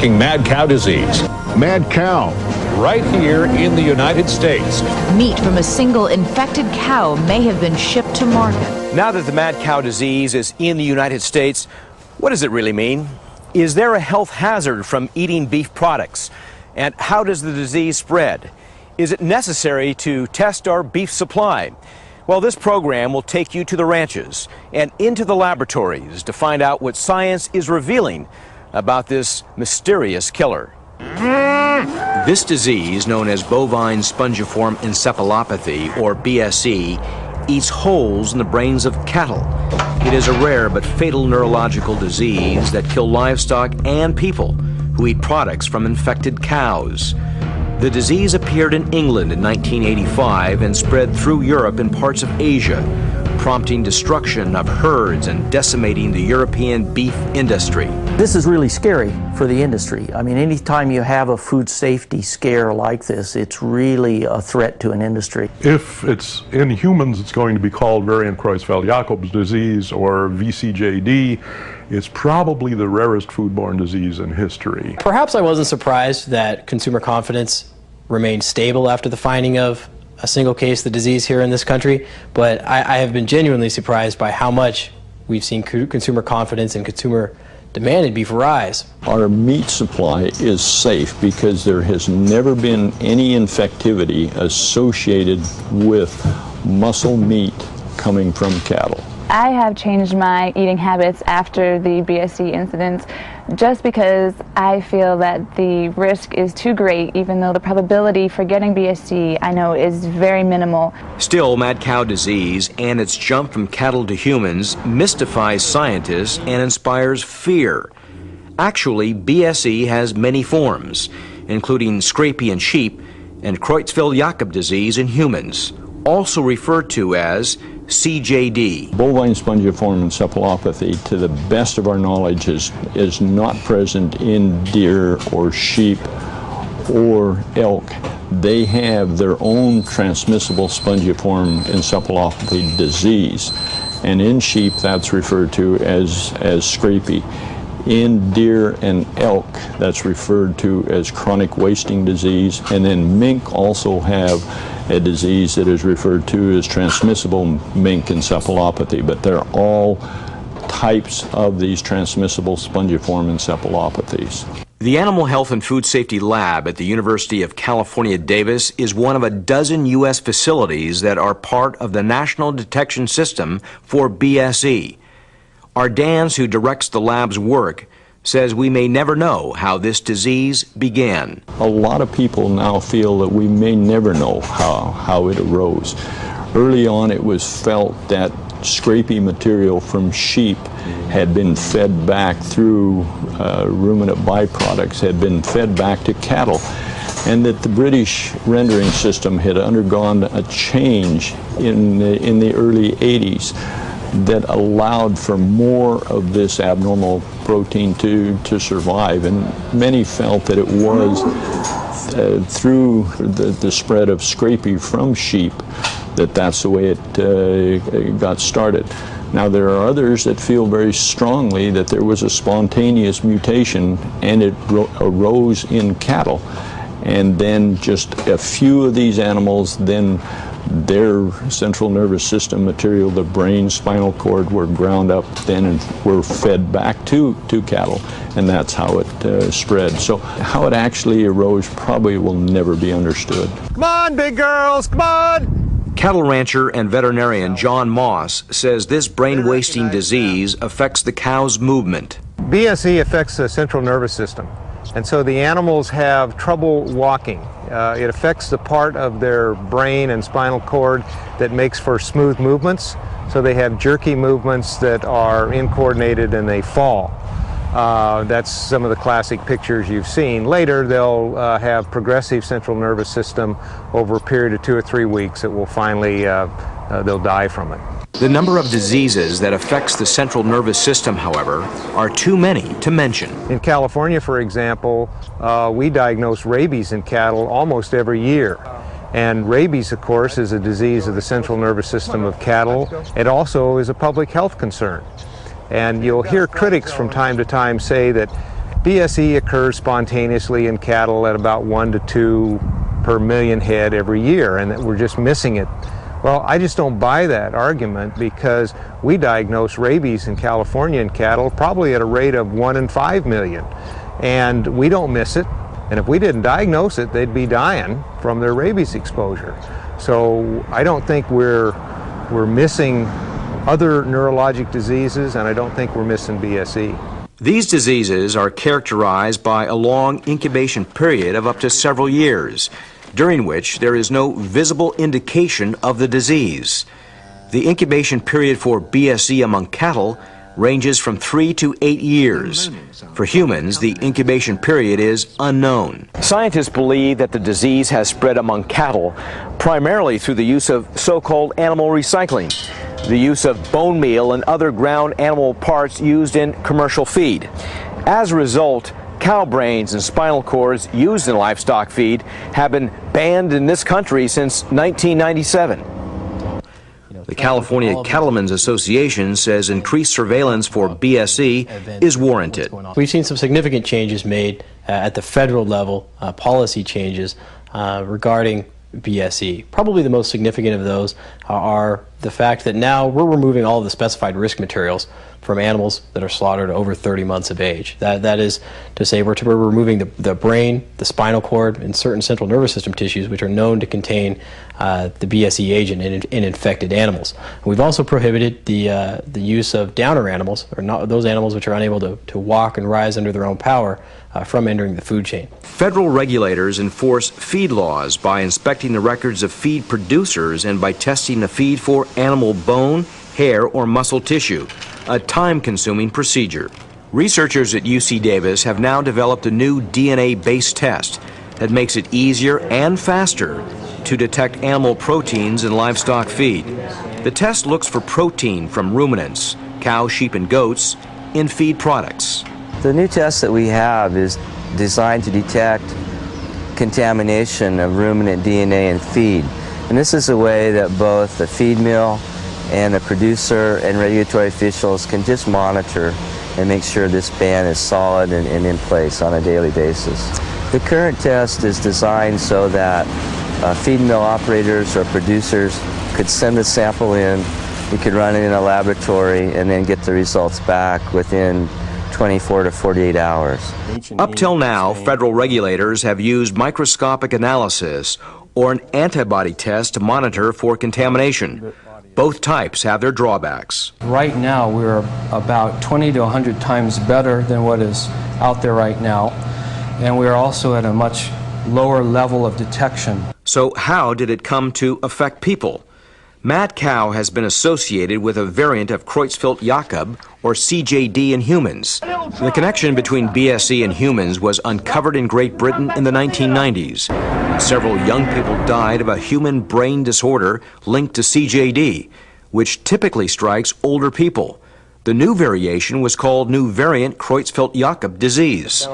attacking mad cow disease. Mad cow. Right here in the United States. Meat from a single infected cow may have been shipped to market. Now that the mad cow disease is in the United States, what does it really mean? Is there a health hazard from eating beef products? And how does the disease spread? Is it necessary to test our beef supply? Well, this program will take you to the ranches and into the laboratories to find out what science is revealing about this mysterious killer. This disease, known as bovine spongiform encephalopathy, or BSE, eats holes in the brains of cattle. It is a rare but fatal neurological disease that kills livestock and people who eat products from infected cows. The disease appeared in England in 1985 and spread through Europe and parts of Asia, prompting destruction of herds and decimating the European beef industry. This is really scary for the industry. I mean, anytime you have a food safety scare like this, it's really a threat to an industry. If it's in humans, it's going to be called variant Creutzfeldt-Jakob's disease, or VCJD. It's probably the rarest foodborne disease in history. Perhaps I wasn't surprised that consumer confidence remained stable after the finding of a single case of the disease here in this country, but I have been genuinely surprised by how much we've seen consumer confidence and consumer demand in beef rise. Our meat supply is safe because there has never been any infectivity associated with muscle meat coming from cattle. I have changed my eating habits after the BSE incident just because I feel that the risk is too great, even though the probability for getting BSE I know is very minimal. Still, mad cow disease and its jump from cattle to humans mystifies scientists and inspires fear. Actually, BSE has many forms, including scrapie in sheep and Creutzfeldt-Jakob disease in humans, also referred to as CJD. Bovine spongiform encephalopathy, to the best of our knowledge, is not present in deer or sheep or elk. They have their own transmissible spongiform encephalopathy disease, and in sheep that's referred to as scrapie. In deer and elk, that's referred to as chronic wasting disease, and then mink also have a disease that is referred to as transmissible mink encephalopathy, but they're all types of these transmissible spongiform encephalopathies. The Animal Health and Food Safety Lab at the University of California, Davis is one of a dozen U.S. facilities that are part of the National Detection System for BSE. Ardans, who directs the lab's work, says we may never know how this disease began. A lot of people now feel that we may never know how it arose. Early on, it was felt that scrapie material from sheep had been fed back through ruminant byproducts, had been fed back to cattle, and that the British rendering system had undergone a change in the early 80s that allowed for more of this abnormal protein to survive, and many felt that it was through the spread of scrapie from sheep that's the way it got started. Now, there are others that feel very strongly that there was a spontaneous mutation and it arose in cattle, and then just a few of these animals, then their central nervous system material, the brain, spinal cord, were ground up then and were fed back to cattle, and that's how it spread. So how it actually arose probably will never be understood. Come on, big girls, come on! Cattle rancher and veterinarian John Moss says this brain-wasting disease affects the cow's movement. BSE affects the central nervous system, and so the animals have trouble walking. It affects the part of their brain and spinal cord that makes for smooth movements, so they have jerky movements that are incoordinated and they fall. That's some of the classic pictures you've seen. Later, they'll have progressive central nervous system over a period of 2 or 3 weeks. It will finally, they'll die from it. The number of diseases that affects the central nervous system, however, are too many to mention. In California, for example, we diagnose rabies in cattle almost every year. And rabies, of course, is a disease of the central nervous system of cattle. It also is a public health concern. And you'll hear critics from time to time say that BSE occurs spontaneously in cattle at about 1 to 2 per million head every year, and that we're just missing it. Well, I just don't buy that argument, because we diagnose rabies in California in cattle probably at a rate of 1 in 5 million, and we don't miss it. And if we didn't diagnose it, they'd be dying from their rabies exposure. So I don't think we're missing other neurologic diseases, and I don't think we're missing BSE. These diseases are characterized by a long incubation period of up to several years, during which there is no visible indication of the disease. The incubation period for BSE among cattle ranges from 3 to 8 years. For humans, the incubation period is unknown. Scientists believe that the disease has spread among cattle primarily through the use of so-called animal recycling, the use of bone meal and other ground animal parts used in commercial feed. As a result, cow brains and spinal cords used in livestock feed have been banned in this country since 1997. The California Cattlemen's Association says increased surveillance for BSE is warranted. We've seen some significant changes made at the federal level, policy changes regarding BSE. Probably the most significant of those are the fact that now we're removing all of the specified risk materials from animals that are slaughtered over 30 months of age. That is to say we're removing the brain, the spinal cord, and certain central nervous system tissues which are known to contain the BSE agent in infected animals. We've also prohibited the use of downer animals, or not those animals which are unable to walk and rise under their own power, from entering the food chain. Federal regulators enforce feed laws by inspecting the records of feed producers and by testing the feed for animal bone, hair, or muscle tissue, a time-consuming procedure. Researchers at UC Davis have now developed a new DNA-based test that makes it easier and faster to detect animal proteins in livestock feed. The test looks for protein from ruminants, cows, sheep, and goats, in feed products. The new test that we have is designed to detect contamination of ruminant DNA in feed. And this is a way that both the feed mill and the producer and regulatory officials can just monitor and make sure this ban is solid and in place on a daily basis. The current test is designed so that feed mill operators or producers could send a sample in, we could run it in a laboratory, and then get the results back within 24 to 48 hours. Up till now, federal regulators have used microscopic analysis or an antibody test to monitor for contamination. Both types have their drawbacks. Right now, we're about 20 to 100 times better than what is out there right now, and we're also at a much lower level of detection. So how did it come to affect people? Mad cow has been associated with a variant of Creutzfeldt-Jakob, or CJD, in humans. The connection between BSE and humans was uncovered in Great Britain in the 1990s. Several young people died of a human brain disorder linked to CJD, which typically strikes older people. The new variation was called new variant Creutzfeldt-Jakob disease.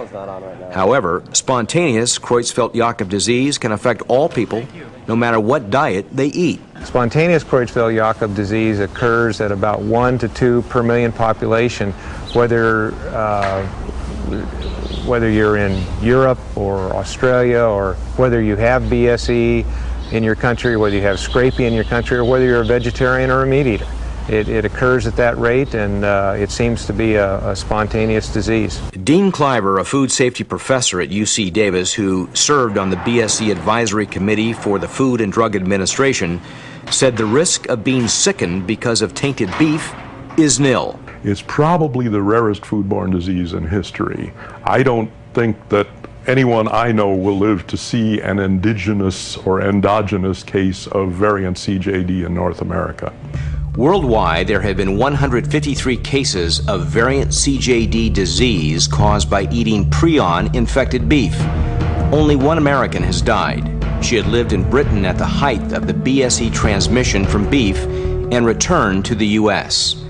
However, spontaneous Creutzfeldt-Jakob disease can affect all people, no matter what diet they eat. Spontaneous Creutzfeldt-Jakob disease occurs at about 1 to 2 per million population, whether you're in Europe or Australia, or whether you have BSE in your country, whether you have scrapie in your country, or whether you're a vegetarian or a meat eater. It occurs at that rate, and it seems to be a spontaneous disease. Dean Cliver, a food safety professor at UC Davis who served on the BSE Advisory Committee for the Food and Drug Administration, said the risk of being sickened because of tainted beef is nil. It's probably the rarest foodborne disease in history. I don't think that anyone I know will live to see an indigenous or endogenous case of variant CJD in North America. Worldwide, there have been 153 cases of variant CJD disease caused by eating prion-infected beef. Only one American has died. She had lived in Britain at the height of the BSE transmission from beef and returned to the U.S.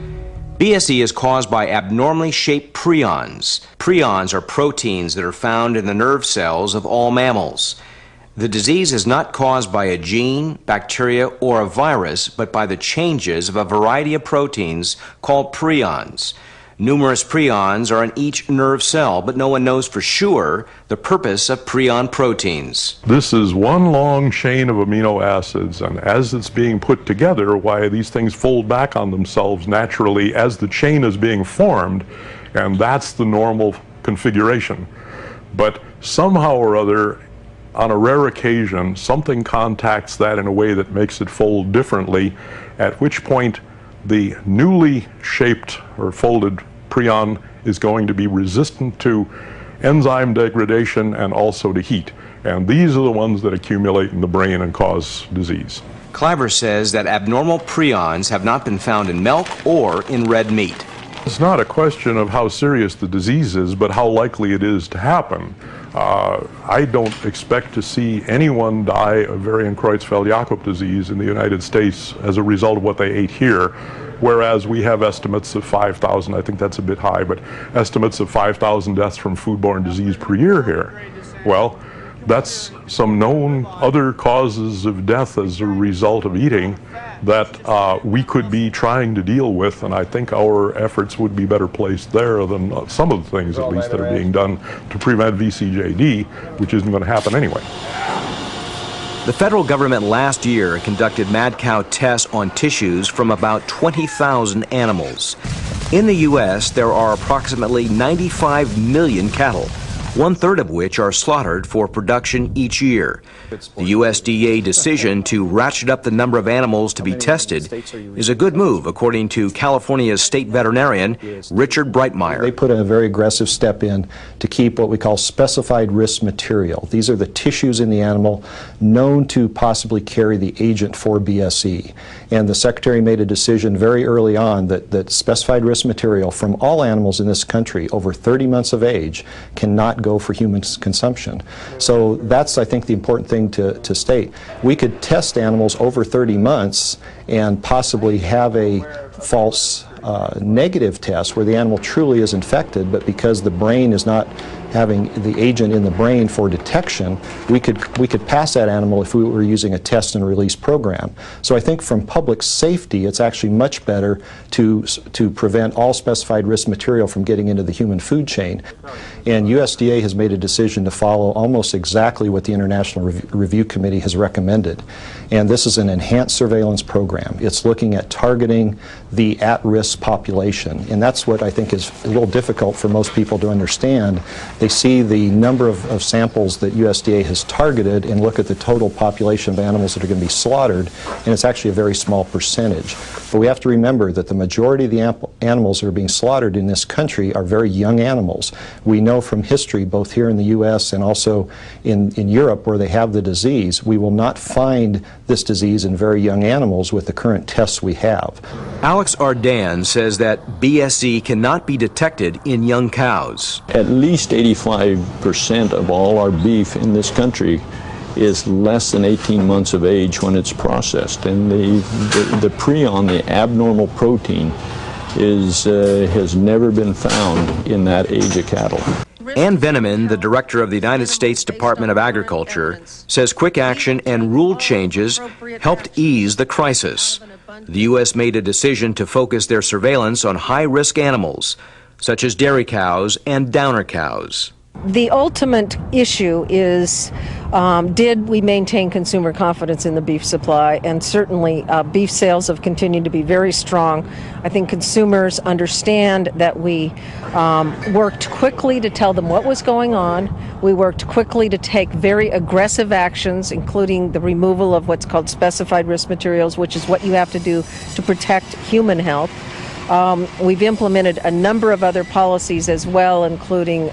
BSE is caused by abnormally shaped prions. Prions are proteins that are found in the nerve cells of all mammals. The disease is not caused by a gene, bacteria, or a virus, but by the changes of a variety of proteins called prions. Numerous prions are in each nerve cell, but no one knows for sure the purpose of prion proteins. This is one long chain of amino acids, and as it's being put together, why these things fold back on themselves naturally as the chain is being formed, and that's the normal configuration. But somehow or other, on a rare occasion, something contacts that in a way that makes it fold differently, at which point the newly shaped or folded prion is going to be resistant to enzyme degradation and also to heat. And these are the ones that accumulate in the brain and cause disease. Cliver says that abnormal prions have not been found in milk or in red meat. It's not a question of how serious the disease is, but how likely it is to happen. I don't expect to see anyone die of variant Creutzfeldt-Jakob disease in the United States as a result of what they ate here, whereas we have estimates of 5,000, I think that's a bit high, but estimates of 5,000 deaths from foodborne disease per year here. Well, that's some known other causes of death as a result of eating that we could be trying to deal with, and I think our efforts would be better placed there than some of the things, at least, that are being done to prevent VCJD, which isn't going to happen anyway. The federal government last year conducted mad cow tests on tissues from about 20,000 animals. In the U.S., there are approximately 95 million cattle, one-third of which are slaughtered for production each year. The USDA decision to ratchet up the number of animals to be tested is a good move, according to California's state veterinarian, Richard Breitmeyer. They put a very aggressive step in to keep what we call specified risk material. These are the tissues in the animal known to possibly carry the agent for BSE. And the Secretary made a decision very early on that specified risk material from all animals in this country over 30 months of age cannot go for human consumption. So that's, I think, the important thing to state. We could test animals over 30 months and possibly have a false negative test where the animal truly is infected, but because the brain is not having the agent in the brain for detection, we could pass that animal if we were using a test and release program. So I think from public safety, it's actually much better to prevent all specified risk material from getting into the human food chain. And USDA has made a decision to follow almost exactly what the International Review Committee has recommended. And this is an enhanced surveillance program. It's looking at targeting the at-risk population. And that's what I think is a little difficult for most people to understand. They see the number of samples that USDA has targeted and look at the total population of animals that are going to be slaughtered, and it's actually a very small percentage. But we have to remember that the majority of the animals that are being slaughtered in this country are very young animals. We know from history, both here in the U.S. and also in Europe, where they have the disease, we will not find this disease in very young animals with the current tests we have. Alex Ardan says that BSE cannot be detected in young cows. At least 85% of all our beef in this country is less than 18 months of age when it's processed. And the prion, the abnormal protein, has never been found in that age of cattle. Ann Veneman, the director of the United States Department of Agriculture, says quick action and rule changes helped ease the crisis. The U.S. made a decision to focus their surveillance on high-risk animals, such as dairy cows and downer cows. The ultimate issue is, did we maintain consumer confidence in the beef supply? And certainly beef sales have continued to be very strong. I think consumers understand that we worked quickly to tell them what was going on. We worked quickly to take very aggressive actions, including the removal of what's called specified risk materials, which is what you have to do to protect human health. We've implemented a number of other policies as well, including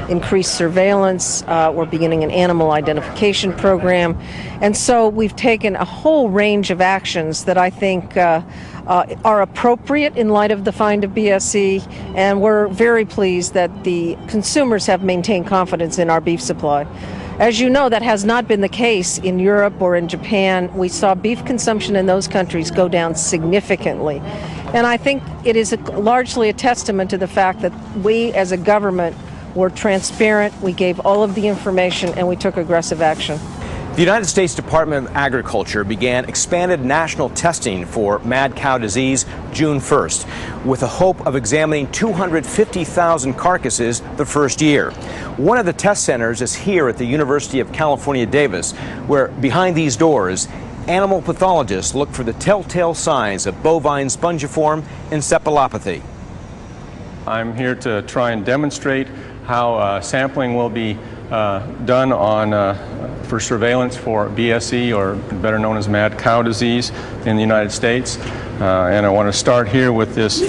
increased surveillance. We're beginning an animal identification program. And so we've taken a whole range of actions that I think are appropriate in light of the find of BSE, and we're very pleased that the consumers have maintained confidence in our beef supply. As you know, that has not been the case in Europe or in Japan. We saw beef consumption in those countries go down significantly. And I think it is largely a testament to the fact that we as a government were transparent, we gave all of the information, and we took aggressive action. The United States Department of Agriculture began expanded national testing for mad cow disease June 1st, with the hope of examining 250,000 carcasses the first year. One of the test centers is here at the University of California, Davis, where behind these doors, animal pathologists look for the telltale signs of bovine spongiform encephalopathy. I'm here to try and demonstrate how sampling will be done for surveillance for BSE, or better known as mad cow disease, in the United States. And I want to start here with this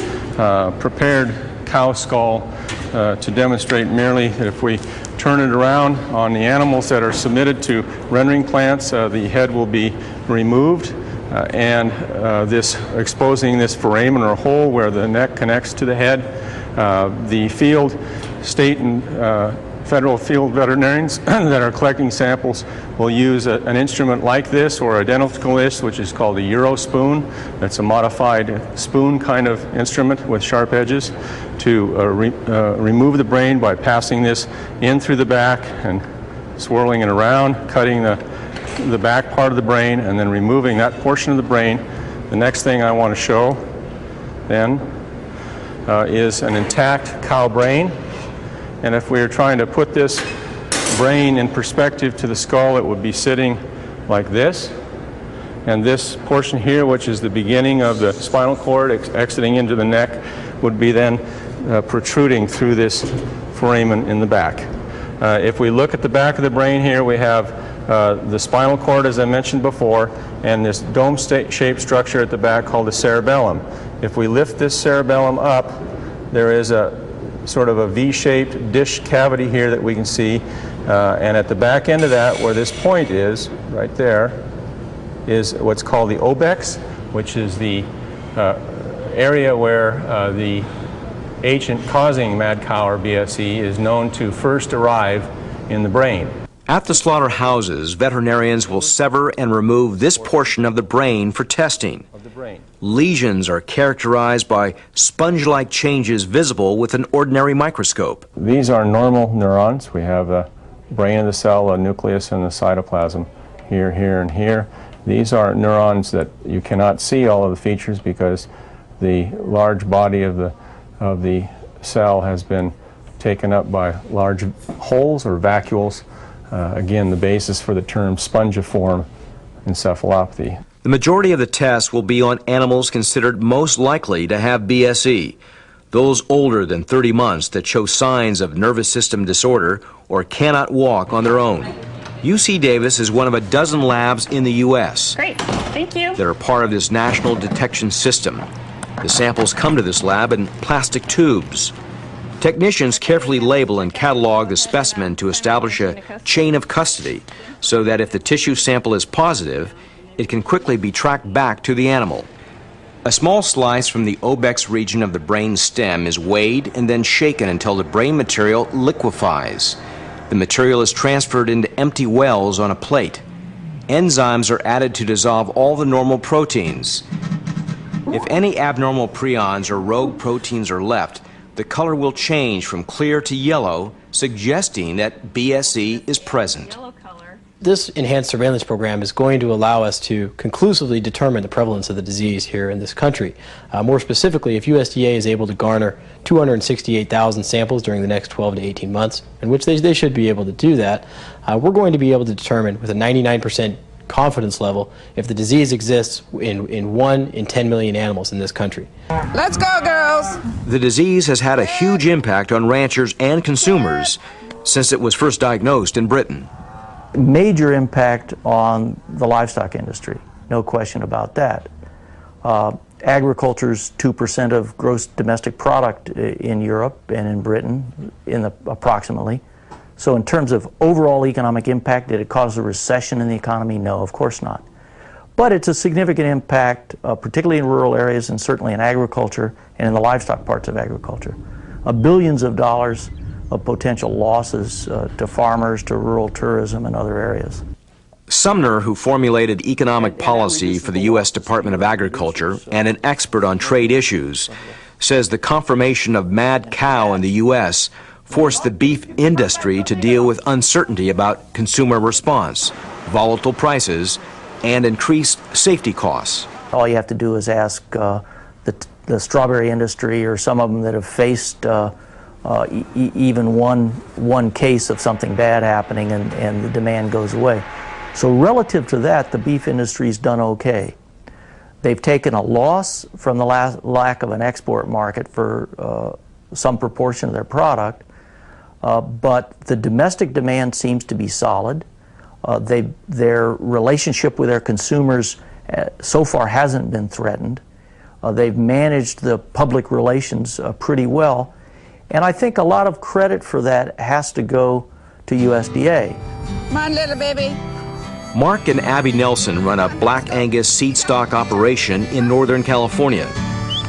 prepared cow skull to demonstrate merely that if we turn it around on the animals that are submitted to rendering plants, the head will be removed, and exposing this foramen or hole where the neck connects to the head. The field, state and federal field veterinarians that are collecting samples will use an instrument like this or identical this, which is called a Euro spoon. That's a modified spoon kind of instrument with sharp edges to remove the brain by passing this in through the back and swirling it around, cutting the back part of the brain, and then removing that portion of the brain. The next thing I want to show then is an intact cow brain. And if we were trying to put this brain in perspective to the skull, it would be sitting like this. And this portion here, which is the beginning of the spinal cord exiting into the neck, would be then protruding through this foramen in the back. If we look at the back of the brain here, we have the spinal cord, as I mentioned before, and this dome-shaped structure at the back called the cerebellum. If we lift this cerebellum up, there is a sort of a V-shaped dish cavity here that we can see, and at the back end of that, where this point is, right there, is what's called the obex, which is the area where the agent causing mad cow or BSE is known to first arrive in the brain. At the slaughterhouses, veterinarians will sever and remove this portion of the brain for testing. Lesions are characterized by sponge-like changes visible with an ordinary microscope. These are normal neurons. We have a brain of the cell, a nucleus, and the cytoplasm here, here, and here. These are neurons that you cannot see all of the features because the large body of the cell has been taken up by large holes or vacuoles. Again, the basis for the term spongiform encephalopathy. The majority of the tests will be on animals considered most likely to have BSE, those older than 30 months that show signs of nervous system disorder or cannot walk on their own. UC Davis is one of a dozen labs in the U.S. Great, thank you. that are part of this national detection system. The samples come to this lab in plastic tubes. Technicians carefully label and catalog the specimen to establish a chain of custody so that if the tissue sample is positive, it can quickly be tracked back to the animal. A small slice from the obex region of the brain stem is weighed and then shaken until the brain material liquefies. The material is transferred into empty wells on a plate. Enzymes are added to dissolve all the normal proteins. If any abnormal prions or rogue proteins are left, the color will change from clear to yellow, suggesting that BSE is present. This enhanced surveillance program is going to allow us to conclusively determine the prevalence of the disease here in this country. More specifically, if USDA is able to garner 268,000 samples during the next 12 to 18 months, in which they should be able to do that, we're going to be able to determine with a 99% confidence level if the disease exists in 1 in 10 million animals in this country. Let's go, girls! The disease has had a huge impact on ranchers and consumers since it was first diagnosed in Britain. Major impact on the livestock industry, no question about that. Agriculture's 2% of gross domestic product in Europe and in Britain, approximately. So in terms of overall economic impact, did it cause a recession in the economy? No, of course not. But it's a significant impact, particularly in rural areas and certainly in agriculture and in the livestock parts of agriculture. Billions of dollars of potential losses to farmers, to rural tourism and other areas. Sumner, who formulated economic policy for the U.S. Department of Agriculture and an expert on trade issues, says the confirmation of mad cow in the U.S. forced the beef industry to deal with uncertainty about consumer response. volatile prices, and increased safety costs. All you have to do is ask the strawberry industry or some of them that have faced even one case of something bad happening and the demand goes away. So relative to that, the beef industry's done okay. They've taken a loss from the lack of an export market for some proportion of their product, but the domestic demand seems to be solid. Their relationship with their consumers so far hasn't been threatened. They've managed the public relations pretty well, and I think a lot of credit for that has to go to USDA. Come on, little baby. Mark and Abby Nelson run a Black Angus seed stock operation in Northern California.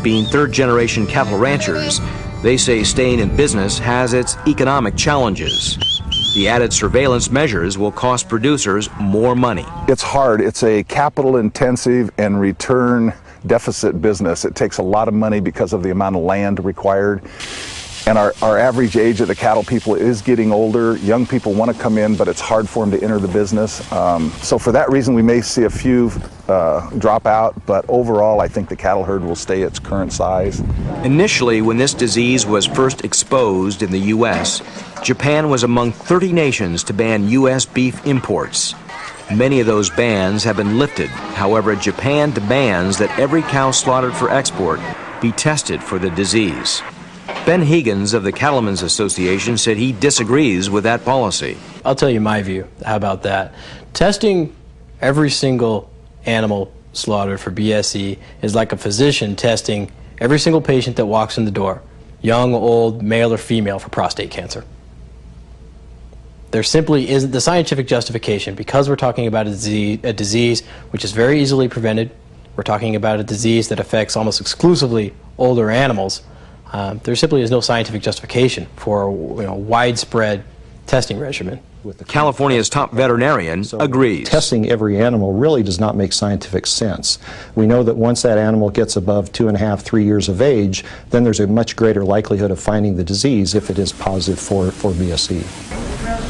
Being third-generation cattle ranchers, they say staying in business has its economic challenges. The added surveillance measures will cost producers more money. It's hard. It's a capital-intensive and return deficit business. It takes a lot of money because of the amount of land required. And our average age of the cattle people is getting older. Young people want to come in, but it's hard for them to enter the business. So for that reason, we may see a few drop out, but overall, I think the cattle herd will stay its current size. Initially, when this disease was first exposed in the U.S., Japan was among 30 nations to ban U.S. beef imports. Many of those bans have been lifted. However, Japan demands that every cow slaughtered for export be tested for the disease. Ben Higgins of the Cattlemen's Association said he disagrees with that policy. I'll tell you my view. How about that? Testing every single animal slaughtered for BSE is like a physician testing every single patient that walks in the door, young, old, male or female, for prostate cancer. There simply isn't the scientific justification. Because we're talking about a disease which is very easily prevented, we're talking about a disease that affects almost exclusively older animals. There simply is no scientific justification for a widespread testing regimen. California's top veterinarian agrees. Testing every animal really does not make scientific sense. We know that once that animal gets above 2.5, 3 years of age, then there's a much greater likelihood of finding the disease if it is positive for BSE.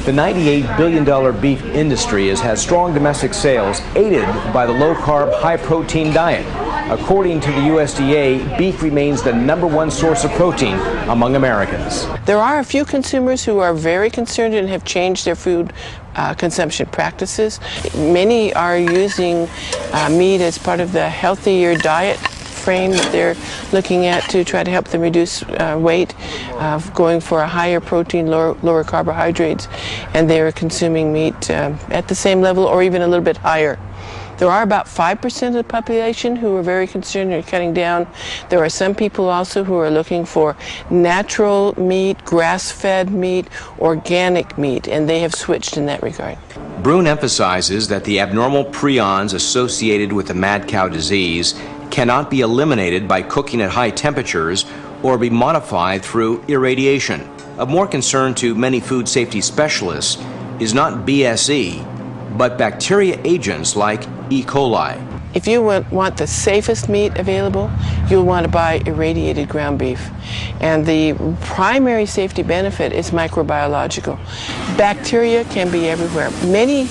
The $98 billion beef industry has had strong domestic sales, aided by the low-carb, high-protein diet. According to the USDA, beef remains the #1 source of protein among Americans. There are a few consumers who are very concerned and have changed their food consumption practices. Many are using meat as part of the healthier diet frame that they're looking at to try to help them reduce weight, going for a higher protein, lower carbohydrates, and they're consuming meat at the same level or even a little bit higher. There are about 5% of the population who are very concerned and cutting down. There are some people also who are looking for natural meat, grass-fed meat, organic meat, and they have switched in that regard. Brune emphasizes that the abnormal prions associated with the mad cow disease cannot be eliminated by cooking at high temperatures or be modified through irradiation. Of more concern to many food safety specialists is not BSE, but bacteria agents like E. coli. If you want the safest meat available, you'll want to buy irradiated ground beef. And the primary safety benefit is microbiological. Bacteria can be everywhere. Many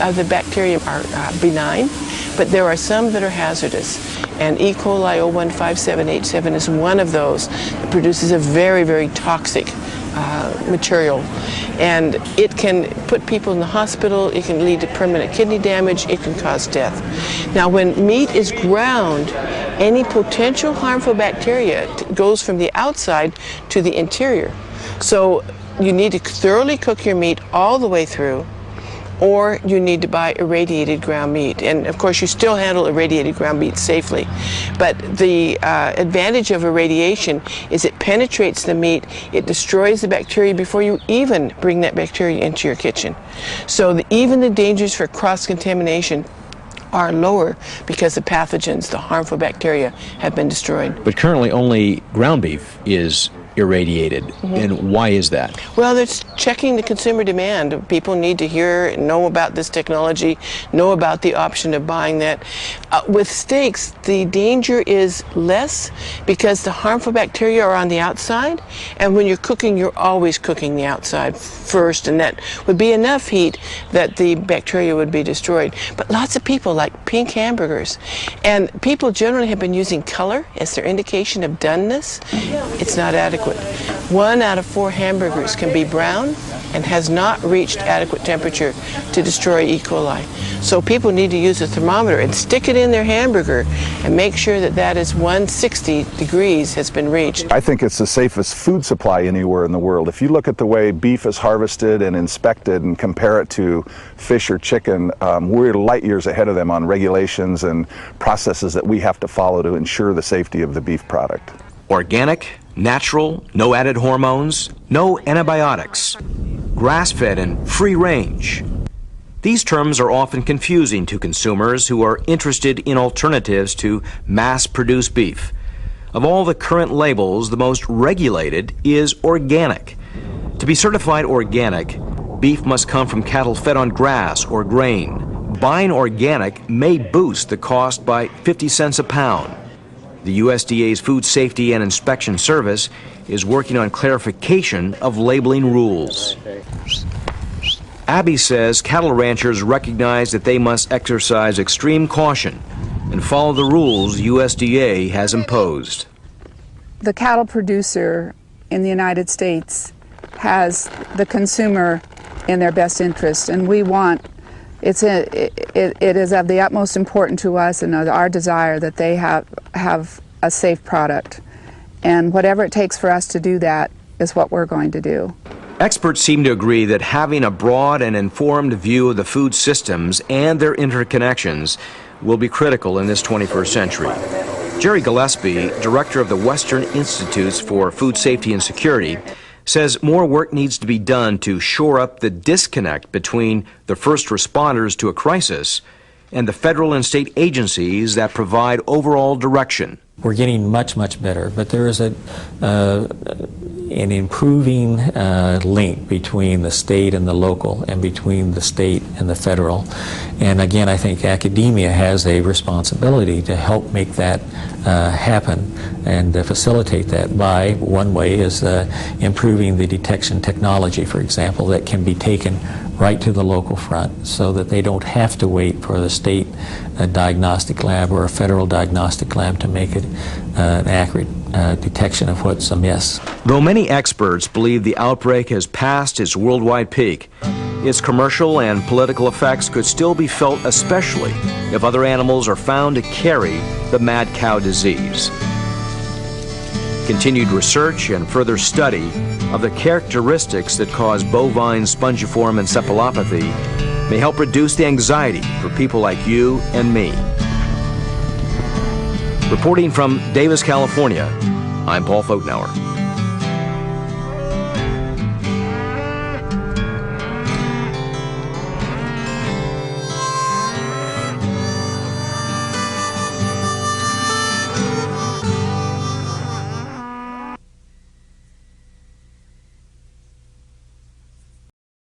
of the bacteria are benign, but there are some that are hazardous. And E. coli 0157H7 is one of those that produces a very, very toxic material. And it can put people in the hospital, it can lead to permanent kidney damage, it can cause death. Now when meat is ground, any potential harmful bacteria goes from the outside to the interior. So you need to thoroughly cook your meat all the way through, or you need to buy irradiated ground meat. And of course you still handle irradiated ground meat safely. But the advantage of irradiation is it penetrates the meat, it destroys the bacteria before you even bring that bacteria into your kitchen. So even the dangers for cross-contamination are lower because the pathogens, the harmful bacteria, have been destroyed. But currently only ground beef is irradiated. And why is that? Well, it's checking the consumer demand. People need to hear, know about this technology, know about the option of buying that. With steaks, the danger is less because the harmful bacteria are on the outside, and when you're cooking, you're always cooking the outside first, and that would be enough heat that the bacteria would be destroyed. But lots of people like pink hamburgers, and people generally have been using color as their indication of doneness. It's not adequate. 1 out of 4 hamburgers can be brown and has not reached adequate temperature to destroy E. coli. So people need to use a thermometer and stick it in their hamburger and make sure that that is 160 degrees has been reached. I think it's the safest food supply anywhere in the world. If you look at the way beef is harvested and inspected and compare it to fish or chicken, we're light years ahead of them on regulations and processes that we have to follow to ensure the safety of the beef product. Organic, natural, no added hormones, no antibiotics, grass-fed and free range. These terms are often confusing to consumers who are interested in alternatives to mass-produced beef. Of all the current labels, the most regulated is organic. To be certified organic, beef must come from cattle fed on grass or grain. Buying organic may boost the cost by 50 cents a pound. The USDA's Food Safety and Inspection Service is working on clarification of labeling rules. Abby says cattle ranchers recognize that they must exercise extreme caution and follow the rules USDA has imposed. The cattle producer in the United States has the consumer in their best interest, and we want it is of the utmost importance to us and our desire that they have a safe product. And whatever it takes for us to do that is what we're going to do. Experts seem to agree that having a broad and informed view of the food systems and their interconnections will be critical in this 21st century. Jerry Gillespie, director of the Western Institutes for Food Safety and Security, says more work needs to be done to shore up the disconnect between the first responders to a crisis and the federal and state agencies that provide overall direction. We're getting much, much better, but there is an improving link between the state and the local and between the state and the federal. And again, I think academia has a responsibility to help make that happen and facilitate that by, one way is improving the detection technology, for example, that can be taken right to the local front so that they don't have to wait for the state diagnostic lab or a federal diagnostic lab to make it an accurate detection of what's amiss. Though many experts believe the outbreak has passed its worldwide peak, its commercial and political effects could still be felt, especially if other animals are found to carry the mad cow disease. Continued research and further study of the characteristics that cause bovine spongiform encephalopathy may help reduce the anxiety for people like you and me. Reporting from Davis, California, I'm Paul Fotenauer.